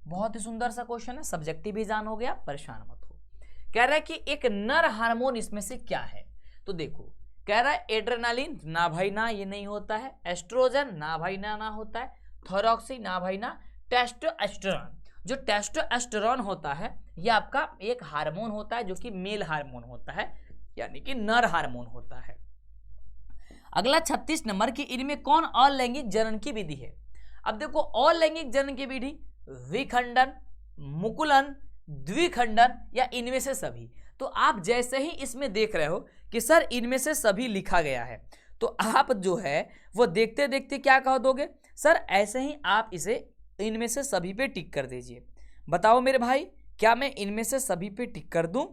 S1: बहुत ही सुंदर सा क्वेश्चन है, सब्जेक्टिव भी जान हो गया, परेशान मत हो। कह रहा है कि एक नर हार्मोन इसमें से क्या है? तो देखो कह रहा है एड्रेनालिन, ना भाई ना, ये नहीं होता है। एस्ट्रोजन, ना भाई ना होता है। थायरॉक्सिन, ना भाई ना। टेस्टोस्टेरोन, जो टेस्टोस्टेरोन होता है ये आपका एक हार्मोन होता है जो कि मेल हार्मोन होता है, यानी कि नर हार्मोन होता है। अगला 36 नंबर की, इनमें कौन अलैंगिक जनन की विधि है? अब देखो अलैंगिक जनन की विधि विखंडन, मुकुलन, द्विखंडन या इनमें से सभी। तो आप जैसे ही इसमें देख रहे हो कि सर इनमें से सभी लिखा गया है, तो आप जो है वो देखते देखते क्या कह दोगे, सर ऐसे ही आप इसे इनमें से सभी पे टिक कर दीजिए। बताओ मेरे भाई, क्या मैं इनमें से सभी पे टिक कर दूं?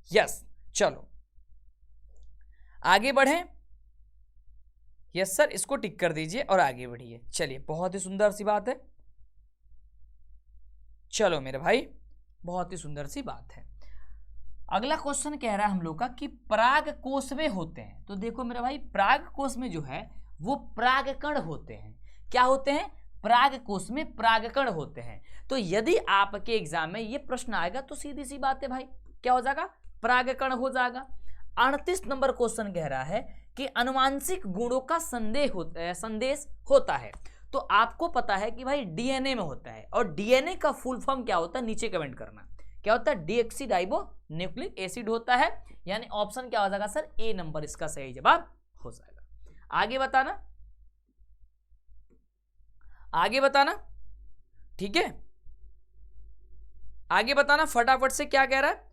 S1: यस। चलो आगे बढ़ें। यस सर, इसको टिक कर दीजिए और आगे बढ़िए। चलिए, बहुत ही सुंदर सी बात है। चलो मेरे भाई, बहुत ही सुंदर सी बात है। अगला क्वेश्चन कह रहा है हम लोग का कि पराग कोश में होते हैं। तो देखो मेरे भाई, पराग कोश में जो है वो परागकण होते हैं। क्या होते हैं? पराग कोश में परागकण होते हैं। तो यदि आपके एग्जाम में ये प्रश्न आएगा तो सीधी सी बात है भाई, क्या हो जाएगा? परागकण हो जाएगा। 38 नंबर क्वेश्चन कह रहा है कि अनुवांशिक गुणों का संदेश होता है। तो आपको पता है कि भाई डीएनए में होता है, और डीएनए का फुल फॉर्म क्या होता है नीचे कमेंट करना। क्या होता है? डीऑक्सीराइबो न्यूक्लिक एसिड होता है। यानी ऑप्शन क्या हो जाएगा सर? ए नंबर इसका सही जवाब हो जाएगा। आगे बताना, आगे बताना, ठीक है, आगे बताना फटाफट से। क्या कह रहा है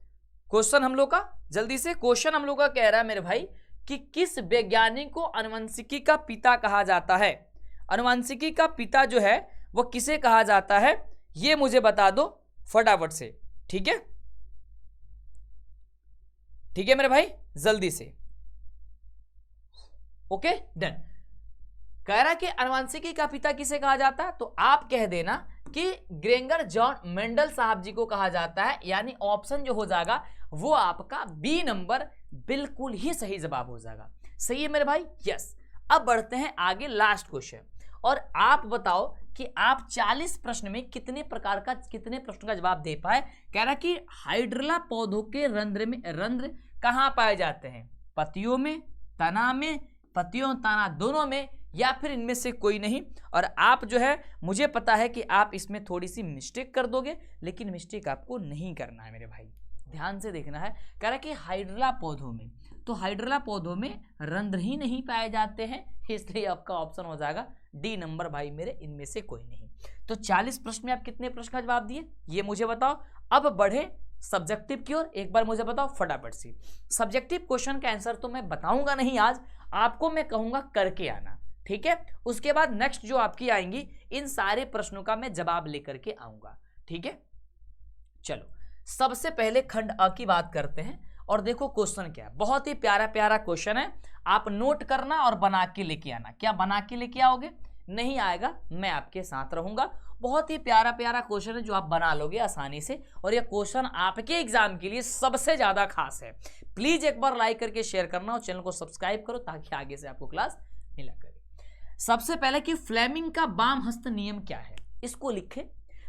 S1: क्वेश्चन हम लोग का? जल्दी से क्वेश्चन हम लोग का कह रहा है मेरे भाई कि किस वैज्ञानिक को आनुवंशिकी का पिता कहा जाता है? आनुवंशिकी का पिता जो है वो किसे कहा जाता है, ये मुझे बता दो फटाफट से। ठीक है, ठीक है मेरे भाई, जल्दी से। Okay done. कह रहा कि आनुवंशिकी का पिता किसे कहा जाता है? तो आप कह देना कि ग्रेंगर जॉन मेंडल साहब जी को कहा जाता है। यानी ऑप्शन जो हो जाएगा वो आपका बी नंबर बिल्कुल ही सही जवाब हो जाएगा। सही है मेरे भाई? यस। अब बढ़ते हैं आगे, लास्ट क्वेश्चन। और आप बताओ कि आप 40 प्रश्न में कितने प्रश्न का जवाब दे पाए। कह रहा कि हाइड्रिला पौधों के रंध्र कहां पाए जाते हैं? पत्तियों में, तना में, पत्तियों तना दोनों में, या फिर इनमें से कोई नहीं। और आप जो है, मुझे पता है कि आप इसमें थोड़ी सी मिस्टेक कर दोगे, लेकिन मिस्टेक आपको नहीं करना है मेरे भाई, ध्यान से देखना है। कह रहा कि हाइड्रिला पौधों में, तो हाइड्रिला पौधों में रंध्र ही नहीं पाए जाते हैं, इसलिए आपका ऑप्शन हो जाएगा डी नंबर भाई मेरे, इनमें से कोई नहीं। तो 40 प्रश्न में आप कितने प्रश्न का जवाब दिए ये मुझे बताओ। अब बढ़े सब्जेक्टिव की ओर। एक बार मुझे बताओ फटाफट से, सब्जेक्टिव क्वेश्चन का आंसर तो मैं बताऊंगा नहीं आज, आपको मैं कहूंगा करके आना, ठीक है। उसके बाद नेक्स्ट जो आपकी आएंगी, इन सारे प्रश्नों का मैं जवाब लेकर के आऊंगा, ठीक है। चलो सबसे पहले खंड अ की बात करते हैं, और देखो क्वेश्चन क्या है। बहुत ही प्यारा प्यारा क्वेश्चन है, आप नोट करना और बना के लेके आना। क्या बना के लेके आओगे? नहीं आएगा, मैं आपके साथ रहूंगा। बहुत ही प्यारा प्यारा क्वेश्चन है जो आप बना लोगे आसानी से, और यह क्वेश्चन आपके एग्जाम के लिए सबसे ज्यादा खास है। प्लीज एक बार लाइक करके शेयर करना और चैनल को सब्सक्राइब करो ताकि आगे से आपको क्लास मिला करे। सबसे पहले कि फ्लेमिंग का बाम हस्त नियम क्या है, इसको लिखे।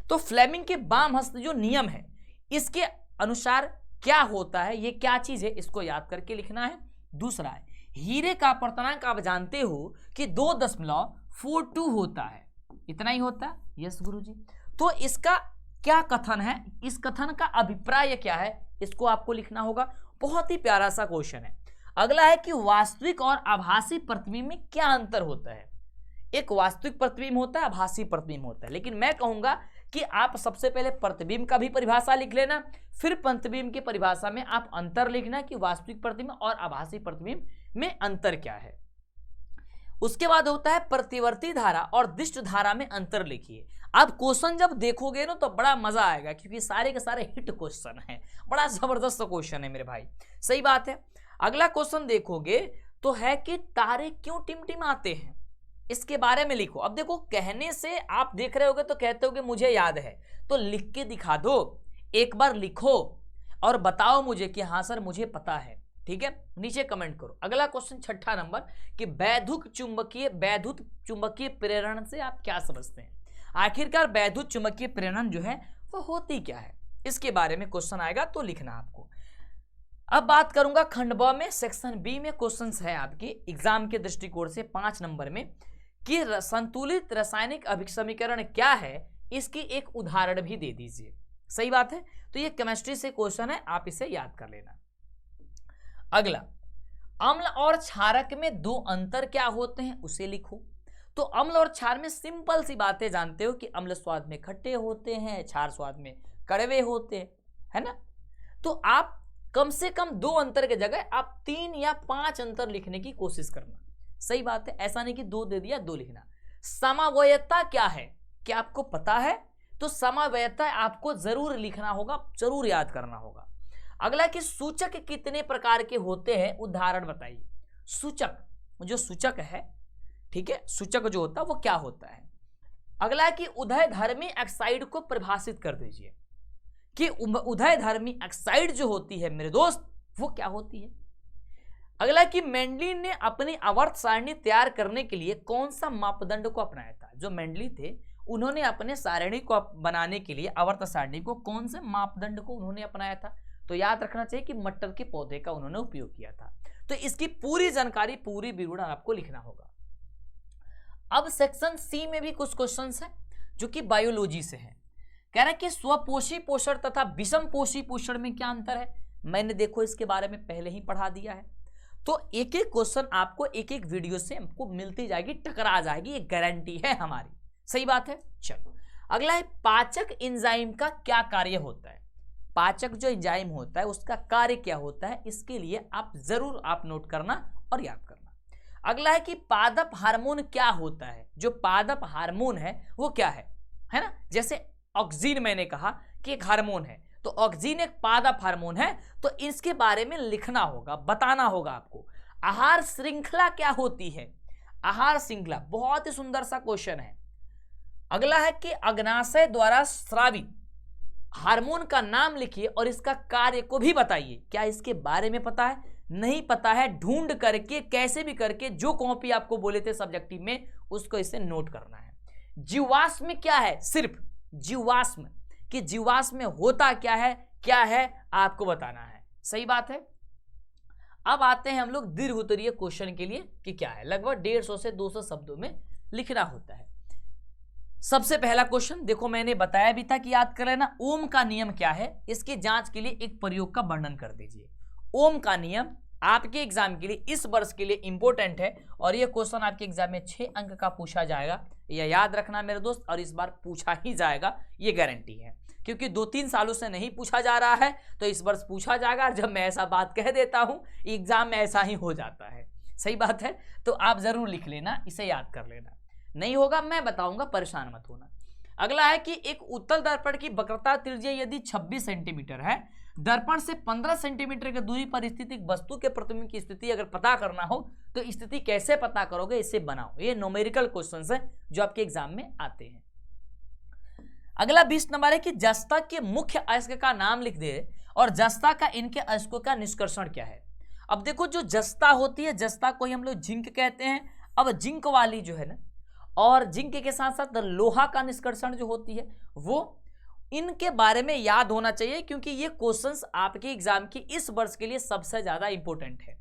S1: तो फ्लेमिंग के बाम हस्त जो नियम है, इसके अनुसार क्या होता है, ये क्या चीज है, इसको याद करके लिखना है। दूसरा है हीरे का अपवर्तनांक, आप जानते हो कि 2.42 होता है, इतना ही होता है। यस गुरुजी। तो इसका क्या कथन है, इस कथन का अभिप्राय क्या है, इसको आपको लिखना होगा। बहुत ही प्यारा सा क्वेश्चन है। अगला है कि वास्तविक और आभासी प्रतिबिंब में क्या अंतर होता है। एक वास्तविक प्रतिबिंब होता है, आभासी प्रतिबिंब होता है, लेकिन मैं कहूंगा कि आप सबसे पहले प्रतिबिंब का भी परिभाषा लिख लेना, फिर प्रतिबिंब की परिभाषा में आप अंतर लिखना कि वास्तविक प्रतिबिंब और आभासी प्रतिबिंब में अंतर क्या है। उसके बाद होता है प्रतिवर्ती धारा और दिष्ट धारा में अंतर लिखिए। आप क्वेश्चन जब देखोगे ना तो बड़ा मजा आएगा, क्योंकि सारे के सारे हिट क्वेश्चन है, बड़ा जबरदस्त क्वेश्चन है मेरे भाई। सही बात है। अगला क्वेश्चन देखोगे तो है कि तारे क्यों टिमटिमाते हैं, इसके बारे में लिखो। अब देखो, कहने से आप देख रहे होगे तो कहते होगे मुझे याद है, तो लिख के दिखा दो, एक बार लिखो और बताओ मुझे कि हाँ सर मुझे पता है, ठीक है। नीचे कमेंट करो। अगला क्वेश्चन 6ठा नंबर कि वैद्युत चुंबकीय प्रेरण से आप क्या समझते हैं। आखिरकार वैद्युत चुंबकीय प्रेरण जो है वो होती क्या है, इसके बारे में क्वेश्चन आएगा तो लिखना आपको। अब बात करूंगा खंड ब में, सेक्शन बी में क्वेश्चंस है आपके एग्जाम के दृष्टिकोण से 5 नंबर में कि संतुलित रासायनिक अभिसमीकरण क्या है, इसकी एक उदाहरण भी दे दीजिए। सही बात है। तो ये केमिस्ट्री से क्वेश्चन है, आप इसे याद कर लेना। अगला, अम्ल और क्षारक में दो अंतर क्या होते हैं, उसे लिखो। तो अम्ल और क्षार में सिंपल सी बातें जानते हो कि अम्ल स्वाद में खट्टे होते हैं, क्षार स्वाद में कड़वे होते हैं, है ना। तो आप कम से कम 2 अंतर के जगह आप 3 या 5 अंतर लिखने की कोशिश करना। सही बात है, ऐसा नहीं कि 2 दे दिया 2 लिखना। समवायता क्या है, क्या आपको पता है? तो समवायता आपको जरूर लिखना होगा, जरूर याद करना होगा। अगला कि सूचक कितने प्रकार के होते हैं, उदाहरण बताइए। सूचक, जो सूचक है, ठीक है, सूचक जो होता है वो क्या होता है। अगला कि उभयधर्मी ऑक्साइड को परिभाषित कर दीजिए कि उभयधर्मी ऑक्साइड जो होती है मेरे दोस्त वो क्या होती है। अगला कि मेंडली ने अपनी आवर्त सारणी तैयार करने के लिए कौन सा मापदंड को अपनाया था। जो मेंडली थे उन्होंने अपने सारणी को बनाने के लिए, आवर्त सारणी को, कौन से मापदंड को उन्होंने अपनाया था। तो याद रखना चाहिए कि मटर के पौधे का उन्होंने उपयोग किया था। तो इसकी पूरी जानकारी, पूरी विवरण आपको लिखना होगा। अब सेक्शन सी में भी कुछ क्वेश्चंस हैं जो कि बायोलॉजी से हैं। कह रहा है कि स्वपोषी पोषण तथा विषम पोषी पोषण में क्या अंतर है। मैंने देखो इसके बारे में पहले ही पढ़ा दिया है। तो एक एक क्वेश्चन आपको एक एक वीडियो से हमको मिलती जाएगी, टकरा जाएगी, ये गारंटी है हमारी। सही बात है। चलो अगला है पाचक एंजाइम का क्या कार्य होता है। पाचक जो एंजाइम होता है उसका कार्य क्या होता है, इसके लिए आप जरूर आप नोट करना और याद करना। अगला है कि पादप हार्मोन क्या होता है। जो पादप हार्मोन है वो क्या है ना। जैसे ऑक्सीन मैंने कहा कि एक हार्मोन है, तो ऑक्सीन एक पादप हार्मोन है, तो इसके बारे में लिखना होगा, बताना होगा आपको। आहार श्रृंखला क्या होती है। आहार श्रृंखला बहुत ही सुंदर सा क्वेश्चन है। अगला है कि अग्नाशय द्वारा स्रावित हार्मोन का नाम लिखिए और इसका कार्य को भी बताइए। क्या इसके बारे में पता है? नहीं पता है, ढूंढ करके कैसे भी करके जो कॉपी आपको बोले थे सब्जेक्टिव में उसको इसे नोट करना है। जीवाश्म क्या है, सिर्फ जीवाश्म कि जीवाश्म में होता क्या है आपको बताना है। सही बात है। अब आते हैं हम लोग दीर्घ उत्तरीय क्वेश्चन के लिए कि क्या है। लगभग 150 से 200 शब्दों में लिखना होता है। सबसे पहला क्वेश्चन देखो, मैंने बताया भी था कि याद कर लेना। ओम का नियम क्या है, इसकी जांच के लिए एक प्रयोग का वर्णन कर दीजिए। ओम का नियम आपके एग्जाम के लिए, इस वर्ष के लिए इंपॉर्टेंट है और यह क्वेश्चन आपके एग्जाम में 6 अंक का पूछा जाएगा। यह याद रखना मेरे दोस्त, और इस बार पूछा ही जाएगा, ये गारंटी है, क्योंकि 2-3 सालों से नहीं पूछा जा रहा है, तो इस वर्ष पूछा जाएगा। और जब मैं ऐसा बात कह देता हूं एग्जाम में ऐसा ही हो जाता है। सही बात है। तो आप जरूर लिख लेना, इसे याद कर लेना। नहीं होगा मैं बताऊंगा, परेशान मत होना। अगला है कि एक उत्तल दर्पण की वक्रता त्रिज्या यदि 26 सेंटीमीटर है, दर्पण से 15 सेंटीमीटर की दूरी पर स्थित वस्तु के प्रतिबिंब की स्थिति अगर पता करना हो तो स्थिति कैसे पता करोगे, इसे बनाओ। ये न्यूमेरिकल क्वेश्चंस है जो आपके एग्जाम में आते हैं। अगला 20 नंबर है कि जस्ता के मुख्य अयस्क का नाम लिख दे और जस्ता का इनके अयस्कों का निष्कर्षण क्या है। अब देखो, जो जस्ता होती है, जस्ता को ही हम लोग जिंक कहते हैं। अब जिंक वाली जो है ना, और जिंक के साथ साथ लोहा का निष्कर्षण जो होती है, वो इनके बारे में याद होना चाहिए, क्योंकि ये क्वेश्चंस आपके एग्जाम की इस वर्ष के लिए सबसे ज्यादा इंपॉर्टेंट है।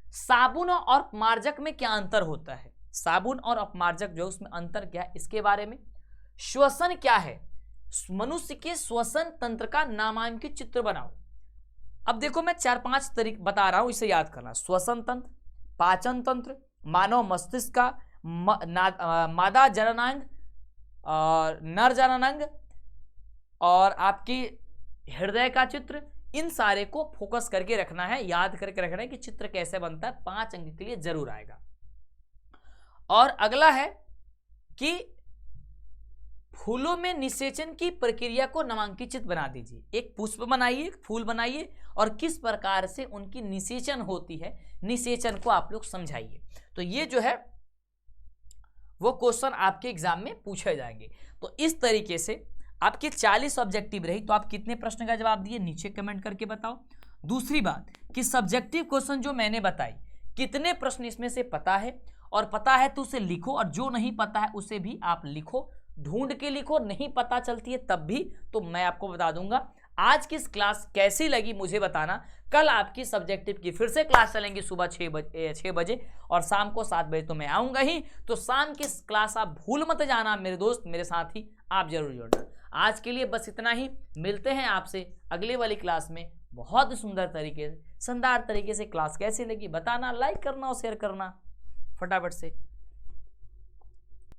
S1: साबुन और अपमार्जक में क्या अंतर होता है। साबुन और अपमार्जक जो उसमें अंतर क्या है, इसके बारे में। श्वसन क्या है, मनुष्य के श्वसन तंत्र का नामांकित चित्र बनाओ। अब देखो, मैं 4-5 तरीके बता रहा हूं, इसे याद करना। श्वसन तंत्र, पाचन तंत्र, मानव मस्तिष्क का मादा जननांग और नर जननांग और आपकी हृदय का चित्र, इन सारे को फोकस करके रखना है, याद करके रखना है कि चित्र कैसे बनता है। 5 अंक के लिए जरूर आएगा। और अगला है कि फूलों में निषेचन की प्रक्रिया को नामांकित चित्र बना दीजिए। एक पुष्प बनाइए, एक फूल बनाइए और किस प्रकार से उनकी निषेचन होती है, निषेचन को आप लोग समझाइए। तो ये जो है वो क्वेश्चन आपके एग्जाम में पूछे जाएंगे। तो इस तरीके से आपके 40 ऑब्जेक्टिव रही, तो आप कितने प्रश्न का जवाब दिए नीचे कमेंट करके बताओ। दूसरी बात कि सब्जेक्टिव क्वेश्चन जो मैंने बताई, कितने प्रश्न इसमें से पता है, और पता है तो उसे लिखो, और जो नहीं पता है उसे भी आप लिखो, ढूंढ के लिखो। नहीं पता चलती है तब भी तो मैं आपको बता दूंगा। आज की क्लास कैसी लगी मुझे बताना। कल आपकी सब्जेक्टिव की फिर से क्लास चलेंगी सुबह 6 बजे और शाम को 7 बजे तो मैं आऊंगा ही। तो शाम की क्लास आप भूल मत जाना मेरे दोस्त, मेरे साथ ही आप जरूर जुड़ना। आज के लिए बस इतना ही, मिलते हैं आपसे अगले वाली क्लास में। बहुत सुंदर तरीके से, शानदार तरीके से क्लास कैसी लगी बताना, लाइक करना और शेयर करना फटाफट से।